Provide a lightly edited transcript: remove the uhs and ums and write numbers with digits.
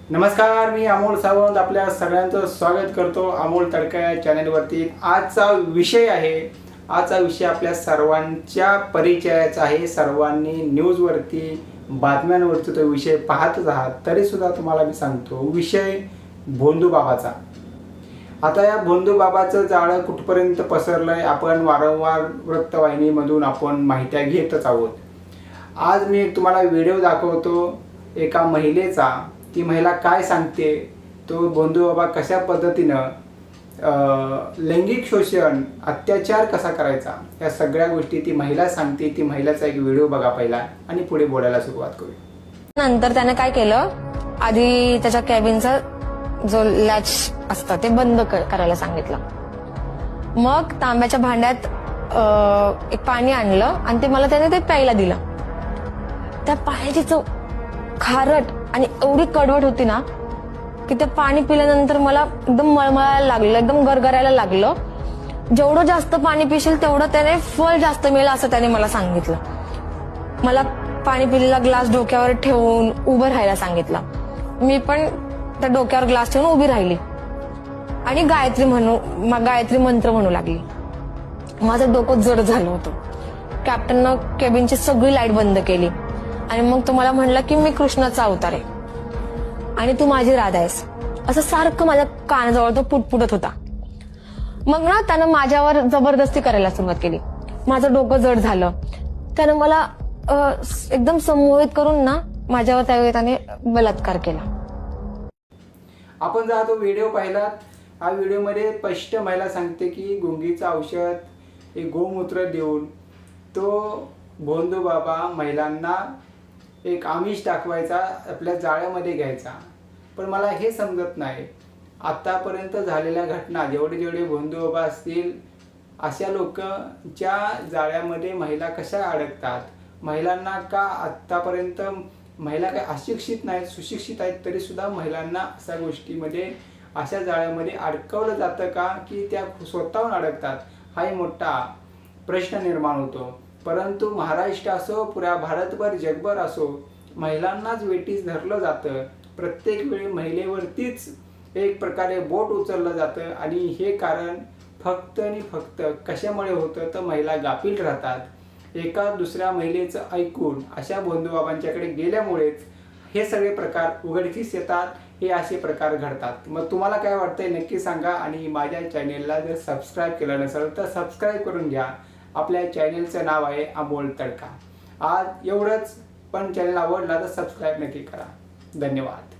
नमस्कार, मी अमोल सावंत आपल्या सगळ्यांचं स्वागत करतो अमोल तडका या चॅनलवरती। आजचा विषय आपल्या सर्वांच्या परिचयाचा आहे। सर्वांनी न्यूजवरती बातम्यांवरती तो विषय पाहतच आहात, तरी सुद्धा तुम्हाला मी सांगतो विषय भोंदू बाबाचा। आता या भोंदू बाबाचं जाळं कुठपर्यंत पसरलंय आपण वारंवार वृत्तवाहिनीमधून आपण माहिती घेतच आहोत। आज मी तुम्हाला व्हिडिओ दाखवतो एका महिलेचा। ती महिला काय सांगते, तो भोंदू बाबा कशा पद्धतीनं लैंगिक शोषण अत्याचार कसा करायचा, या सगळ्या गोष्टी ती महिला सांगते। ती महिलाचा एक व्हिडिओ बघा पहिला आणि पुढे बोलायला सुरुवात करूया। नंतर त्याने काय केलं, आधी त्याच्या कॅबिनचा जो लॅच असतं ते बंद करायला सांगितलं। मग तांब्याच्या भांड्यात एक पाणी आणलं आणि ते मला त्याने ते प्यायला दिलं। त्या पाण्याची चव खारट आणि एवढी कडवट होती ना की ते पाणी पिल्यानंतर मला एकदम मळमळायला लागलं, एकदम गरगरायला लागलं। जेवढं जास्त पाणी पिशील तेवढं त्याने फळ जास्त मिळेल असं त्याने मला सांगितलं। मला पाणी पिलेला ग्लास डोक्यावर ठेवून उभं राहायला सांगितलं। मी पण त्या डोक्यावर ग्लास ठेवून उभी राहिली आणि गायत्री मंत्र म्हणू लागली। माझं डोकं जड झालं होतं। कॅप्टननं केबिनची सगळी लाईट बंद केली आणि मग तो मला म्हणला की मी कृष्णाचा अवतार आहे आणि तू माझी राधा आहेस, असं सारखं माझ्या कानाजवळ तो पुटपुटत होता। मग ना त्यानं माझ्यावर जबरदस्ती करायला सुरुवात केली। माझं डोकं जड झालं। त्यानं मला एकदम संमोहित करून ना माझ्यावर त्यावेळी त्याने बलात्कार केला। आपण जर तो व्हिडिओ पाहिलात, हा व्हिडिओमध्ये स्पष्ट महिला सांगते की गुंगीचं औषध एक गोमूत्र देऊन तो भोंदू बाबा महिलांना एक आमिष दाखवायचा, आपल्या जाळ्यामध्ये घ्यायचा। पण मला हे समजत नाही, आतापर्यंत झालेल्या घटना जेवढे भोंदू बाबा असतील अशा लोकांच्या जाळ्यामध्ये महिला कशा अडकतात, महिलांना का आतापर्यंत महिला काय अशिक्षित नाहीत, सुशिक्षित आहेत, तरी सुद्धा महिलांना अशा गोष्टीमध्ये अशा जाळ्यामध्ये अडकवलं जातं का, की त्या स्वतःहून अडकतात, हाही मोठा प्रश्न निर्माण होतो। परंतु महाराष्ट्र असो, पुऱ्या भारतभर जगभर असो, महिलांनाच वेठीस धरलं जातं। प्रत्येक वेळी महिलेवरतीच एक प्रकारे बोट उचललं जातं आणि हे कारण फक्त आणि फक्त कशामुळे होतं, तर महिला गाफील राहतात। एका दुसऱ्या महिलेचं ऐकून अशा भोंदू बाबांच्याकडे गेल्यामुळेच हे सगळे प्रकार उघडकीस येतात, हे असे प्रकार घडतात। मग तुम्हाला काय वाटतंय नक्की सांगा आणि माझ्या चॅनेलला जर सबस्क्राईब केलं नसेल तर सबस्क्राईब करून घ्या। आपल्या चॅनेलचं नाव आहे अमोल तडका। आज एवढंच, पण चॅनल आवडला तर सबस्क्राईब नक्की करा। धन्यवाद।